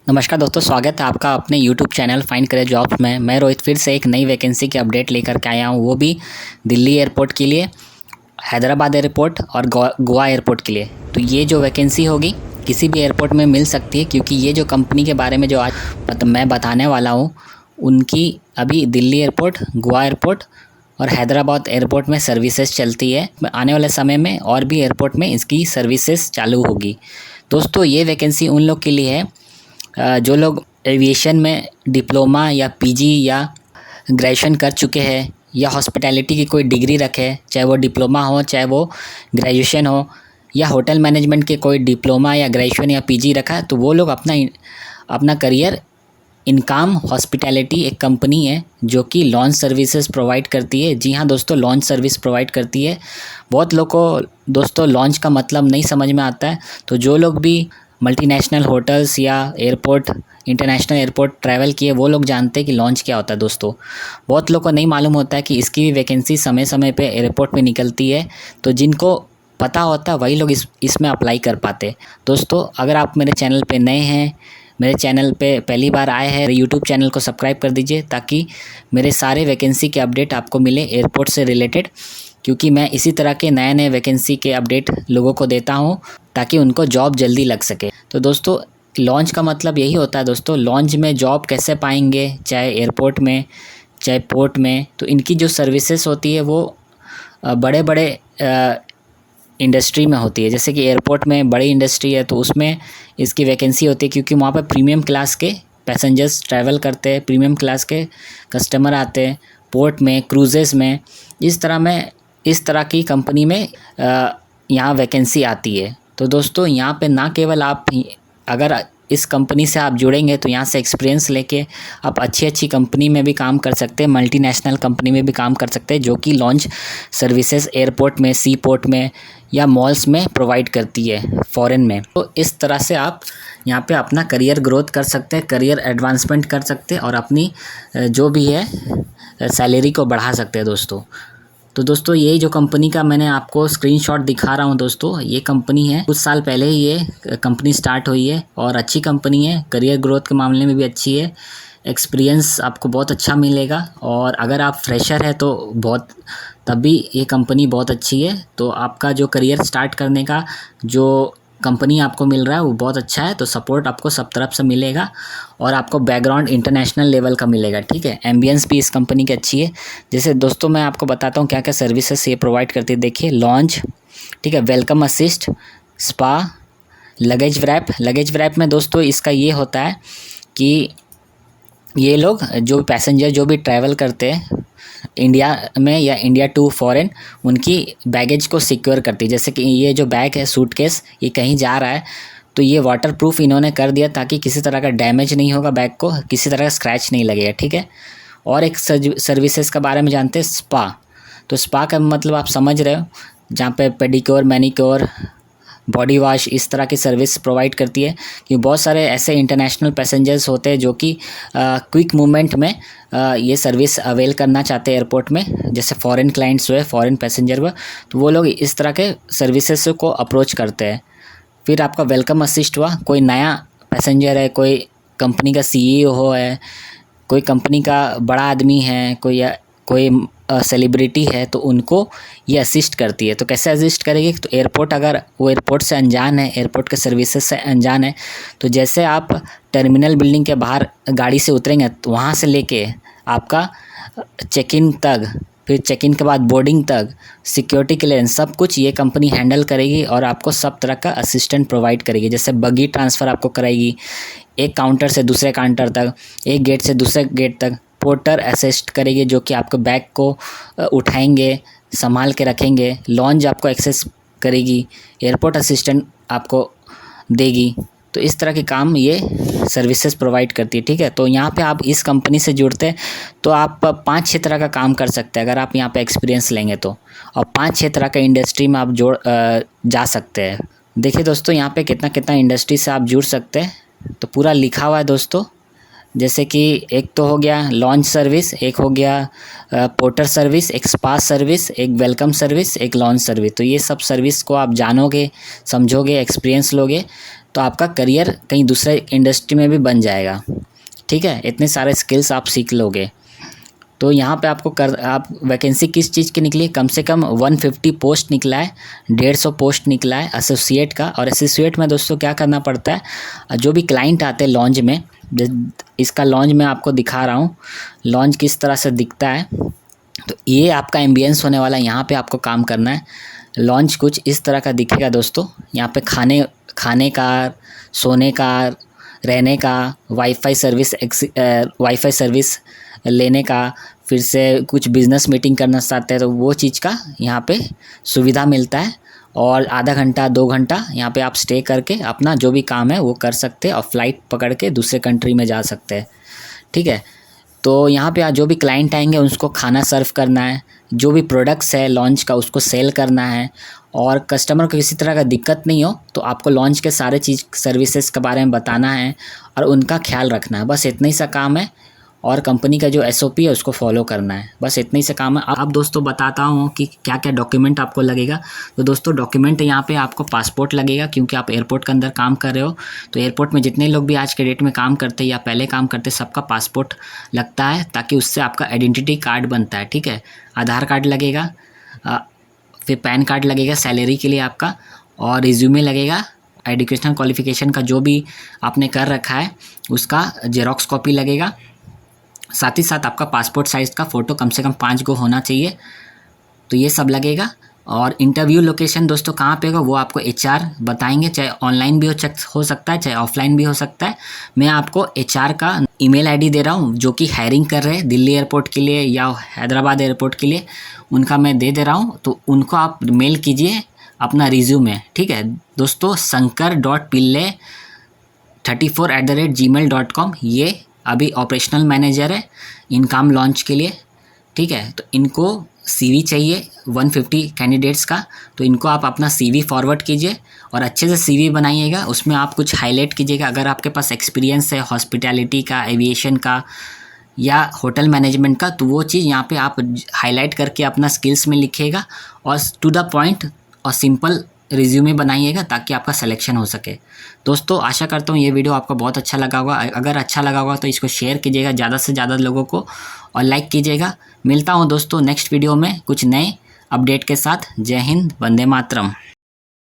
नमस्कार दोस्तों, स्वागत है आपका अपने यूट्यूब चैनल फाइंड करें जॉब्स में। मैं रोहित फिर से एक नई वैकेंसी की अपडेट लेकर के आया हूँ, वो भी दिल्ली एयरपोर्ट के लिए, हैदराबाद एयरपोर्ट और गोवा एयरपोर्ट के लिए। तो ये जो वैकेंसी होगी किसी भी एयरपोर्ट में मिल सकती है, क्योंकि ये जो कंपनी के बारे में जो आज मैं बताने वाला हूँ उनकी अभी दिल्ली एयरपोर्ट, गोवा एयरपोर्ट और हैदराबाद एयरपोर्ट में सर्विसेज चलती है। आने वाले समय में और भी एयरपोर्ट में इसकी सर्विसेज चालू होगी। दोस्तों, ये वैकेंसी उन लोग के लिए है जो लोग एविएशन में डिप्लोमा या पीजी या ग्रेजुएशन कर चुके हैं या हॉस्पिटैलिटी की कोई डिग्री रखे, चाहे वो डिप्लोमा हो चाहे वो ग्रेजुएशन हो, या होटल मैनेजमेंट के कोई डिप्लोमा या ग्रेजुएशन या पीजी रखा है, तो वो लोग अपना करियर इनकाम हॉस्पिटैलिटी एक कंपनी है जो कि लॉन्च सर्विसेज प्रोवाइड करती है। जी हाँ दोस्तों, लॉन्च सर्विस प्रोवाइड करती है। बहुत लोग को दोस्तों लॉन्च का मतलब नहीं समझ में आता है, तो जो लोग भी मल्टीनेशनल होटल्स या एयरपोर्ट, इंटरनेशनल एयरपोर्ट ट्रैवल किए, वो लोग जानते हैं कि लॉन्च क्या होता है। दोस्तों, बहुत लोग को नहीं मालूम होता है कि इसकी भी वैकेंसी समय समय पे एयरपोर्ट में निकलती है, तो जिनको पता होता है वही लोग इसमें अप्लाई कर पाते। दोस्तों, अगर आप मेरे चैनल पे नए हैं, मेरे चैनल पे पहली बार आए हैं, यूट्यूब चैनल को सब्सक्राइब कर दीजिए ताकि मेरे सारे वैकेंसी के अपडेट आपको मिले एयरपोर्ट से रिलेटेड, क्योंकि मैं इसी तरह के नए नए वैकेंसी के अपडेट लोगों को देता हूँ ताकि उनको जॉब जल्दी लग सके। तो दोस्तों, लॉन्च का मतलब यही होता है। दोस्तों, लॉन्च में जॉब कैसे पाएंगे, चाहे एयरपोर्ट में चाहे पोर्ट में, तो इनकी जो सर्विसेज होती है वो बड़े बड़े इंडस्ट्री में होती है। जैसे कि एयरपोर्ट में बड़ी इंडस्ट्री है तो उसमें इसकी वैकेंसी होती है, क्योंकि वहाँ पर प्रीमियम क्लास के पैसेंजर्स ट्रैवल करते हैं, प्रीमियम क्लास के कस्टमर आते हैं। पोर्ट में, क्रूजेज़ में, इस तरह की कंपनी में यहाँ वैकेंसी आती है। तो दोस्तों, यहाँ पे ना केवल आप अगर इस कंपनी से आप जुड़ेंगे तो यहाँ से एक्सपीरियंस लेके आप अच्छी अच्छी कंपनी में भी काम कर सकते हैं, मल्टीनेशनल कंपनी में भी काम कर सकते हैं, जो कि लॉन्च सर्विसेज एयरपोर्ट में, सी पोर्ट में या मॉल्स में प्रोवाइड करती है फॉरेन में। तो इस तरह से आप यहाँ पे अपना करियर ग्रोथ कर सकते हैं, करियर एडवांसमेंट कर सकते हैं और अपनी जो भी है सैलरी को बढ़ा सकते हैं। तो दोस्तों, ये जो कंपनी का मैंने आपको स्क्रीनशॉट दिखा रहा हूँ दोस्तों, ये कंपनी है, कुछ साल पहले ही ये कंपनी स्टार्ट हुई है और अच्छी कंपनी है, करियर ग्रोथ के मामले में भी अच्छी है, एक्सपीरियंस आपको बहुत अच्छा मिलेगा। और अगर आप फ्रेशर है तो तब भी ये कंपनी बहुत अच्छी है। तो आपका जो करियर स्टार्ट करने का जो कंपनी आपको मिल रहा है वो बहुत अच्छा है, तो सपोर्ट आपको सब तरफ से मिलेगा और आपको बैकग्राउंड इंटरनेशनल लेवल का मिलेगा। ठीक है, एम्बियंस भी इस कंपनी की अच्छी है। जैसे दोस्तों, मैं आपको बताता हूँ क्या क्या सर्विसेज ये प्रोवाइड करती है। देखिए, लॉन्च, ठीक है, welcome assist, spa, luggage wrap में दोस्तों इसका ये होता है कि ये लोग जो पैसेंजर जो भी ट्रैवल करते हैं इंडिया में या इंडिया टू फॉरेन, उनकी बैगेज को सिक्योर करती है। जैसे कि ये जो बैग है, सूटकेस, ये कहीं जा रहा है तो ये वाटरप्रूफ इन्होंने कर दिया ताकि किसी तरह का डैमेज नहीं होगा, बैग को किसी तरह का स्क्रैच नहीं लगेगा। ठीक है, और एक सर्विसेज के बारे में जानते हैं, स्पा। तो स्पा का मतलब आप समझ रहे हो, जहाँ पे पेडिक्योर, मैनिक्योर, बॉडी वॉश, इस तरह की सर्विस प्रोवाइड करती है। कि बहुत सारे ऐसे इंटरनेशनल पैसेंजर्स होते हैं जो कि क्विक मूवमेंट में ये सर्विस अवेल करना चाहते हैं एयरपोर्ट में, जैसे फॉरेन क्लाइंट्स हुए, फॉरेन पैसेंजर हुए, तो वो लोग इस तरह के सर्विसेज को अप्रोच करते हैं। फिर आपका वेलकम असिस्ट हुआ, कोई नया पैसेंजर है, कोई कंपनी का सीईओ है, कोई कंपनी का बड़ा आदमी है, कोई सेलिब्रिटी है, तो उनको ये असिस्ट करती है। तो कैसे असिस्ट करेगी, तो अगर वो एयरपोर्ट से अनजान है, एयरपोर्ट के सर्विसेज से अनजान है, तो जैसे आप टर्मिनल बिल्डिंग के बाहर गाड़ी से उतरेंगे तो वहाँ से लेके आपका चेक इन तक, फिर चेक इन के बाद बोर्डिंग तक, सिक्योरिटी क्लियरेंस, सब कुछ ये कंपनी हैंडल करेगी और आपको सब तरह का असिस्टेंट प्रोवाइड करेगी। जैसे बगी ट्रांसफ़र आपको कराएगी एक काउंटर से दूसरे काउंटर तक, एक गेट से दूसरे गेट तक। पोर्टर असिस्ट करेगी जो कि आपके बैग को उठाएंगे, संभाल के रखेंगे। लॉन्ज आपको एक्सेस करेगी, एयरपोर्ट असिस्टेंट आपको देगी। तो इस तरह के काम ये सर्विसेज प्रोवाइड करती है। ठीक है, तो यहाँ पे आप इस कंपनी से जुड़ते हैं तो आप 5-6 तरह का काम कर सकते हैं अगर आप यहाँ पे एक्सपीरियंस लेंगे तो, और 5-6 तरह का इंडस्ट्री में आप जा सकते हैं। देखिए दोस्तों, यहाँ पे कितना कितना इंडस्ट्री से आप जुड़ सकते हैं, तो पूरा लिखा हुआ है दोस्तों। जैसे कि एक तो हो गया लॉन्च सर्विस, एक हो गया पोर्टर सर्विस, एक स्पा सर्विस, एक वेलकम सर्विस, एक लॉन्च सर्विस। तो ये सब सर्विस को आप जानोगे, समझोगे, एक्सपीरियंस लोगे तो आपका करियर कहीं दूसरे इंडस्ट्री में भी बन जाएगा। ठीक है, इतने सारे स्किल्स आप सीख लोगे। तो यहाँ पे आप वैकेंसी किस चीज़ की निकली, कम से कम 150 पोस्ट निकला है, 150 पोस्ट निकला है एसोसिएट का। और एसोसिएट में दोस्तों क्या करना पड़ता है, जो भी क्लाइंट आते हैं लॉन्च में, इसका लॉन्च मैं आपको दिखा रहा हूँ, लॉन्च किस तरह से दिखता है। तो ये आपका एम्बियंस होने वाला है, यहाँ पे आपको काम करना है। लॉन्च कुछ इस तरह का दिखेगा दोस्तों। यहाँ पे खाने का, सोने का, रहने का, वाईफाई सर्विस लेने का, फिर से कुछ बिज़नेस मीटिंग करना चाहते हैं तो वो चीज़ का यहाँ पे सुविधा मिलता है। और आधा घंटा 2 घंटा यहाँ पे आप स्टे करके अपना जो भी काम है वो कर सकते हैं और फ्लाइट पकड़ के दूसरे कंट्री में जा सकते हैं। ठीक है, तो यहाँ पे जो भी क्लाइंट आएंगे उसको खाना सर्व करना है, जो भी प्रोडक्ट्स है लॉन्च का उसको सेल करना है, और कस्टमर को किसी तरह का दिक्कत नहीं हो तो आपको लॉन्च के सारे सर्विसेज के बारे में बताना है और उनका ख्याल रखना है। बस इतना ही सा काम है, और कंपनी का जो SOP है उसको फॉलो करना है, बस इतना ही से काम है। अब दोस्तों बताता हूँ कि क्या क्या डॉक्यूमेंट आपको लगेगा। तो दोस्तों डॉक्यूमेंट यहाँ पे आपको पासपोर्ट लगेगा, क्योंकि आप एयरपोर्ट के अंदर काम कर रहे हो। तो एयरपोर्ट में जितने लोग भी आज के डेट में काम करते हैं या पहले काम करते हैं, सबका पासपोर्ट लगता है, ताकि उससे आपका आइडेंटिटी कार्ड बनता है। ठीक है, आधार कार्ड लगेगा, फिर पैन कार्ड लगेगा सैलरी के लिए आपका, और रिज्यूमे लगेगा, एजुकेशनल क्वालिफिकेशन का जो भी आपने कर रखा है उसका जेरॉक्स कॉपी लगेगा। साथ ही साथ आपका पासपोर्ट साइज़ का फ़ोटो कम से कम 5 गो होना चाहिए। तो ये सब लगेगा। और इंटरव्यू लोकेशन दोस्तों कहाँ पे होगा वो आपको HR बताएंगे, चाहे ऑनलाइन भी हो सकता है, चाहे ऑफलाइन भी हो सकता है। मैं आपको HR का ईमेल ID दे रहा हूँ, जो कि हायरिंग कर रहे हैं दिल्ली एयरपोर्ट के लिए या हैदराबाद एयरपोर्ट के लिए, उनका मैं दे रहा हूँ। तो उनको आप मेल कीजिए अपना रिज्यूमे। ठीक है दोस्तों, shankar.pille34@gmail.com, ये अभी ऑपरेशनल मैनेजर है इन काम लॉन्च के लिए। ठीक है, तो इनको CV चाहिए 150 कैंडिडेट्स का। तो इनको आप अपना CV फॉरवर्ड कीजिए और अच्छे से CV बनाइएगा। उसमें आप कुछ हाईलाइट कीजिएगा, अगर आपके पास एक्सपीरियंस है हॉस्पिटैलिटी का, एविएशन का या होटल मैनेजमेंट का, तो वो चीज़ यहाँ पे आप हाईलाइट करके अपना स्किल्स में लिखिएगा और टू द पॉइंट और सिंपल रिज्यूमे बनाइएगा, ताकि आपका सिलेक्शन हो सके। दोस्तों आशा करता हूँ ये वीडियो आपको बहुत अच्छा लगा होगा। अगर अच्छा लगा होगा तो इसको शेयर कीजिएगा ज़्यादा से ज़्यादा लोगों को, और लाइक कीजिएगा। मिलता हूँ दोस्तों नेक्स्ट वीडियो में कुछ नए अपडेट के साथ। जय हिंद, वंदे मातरम।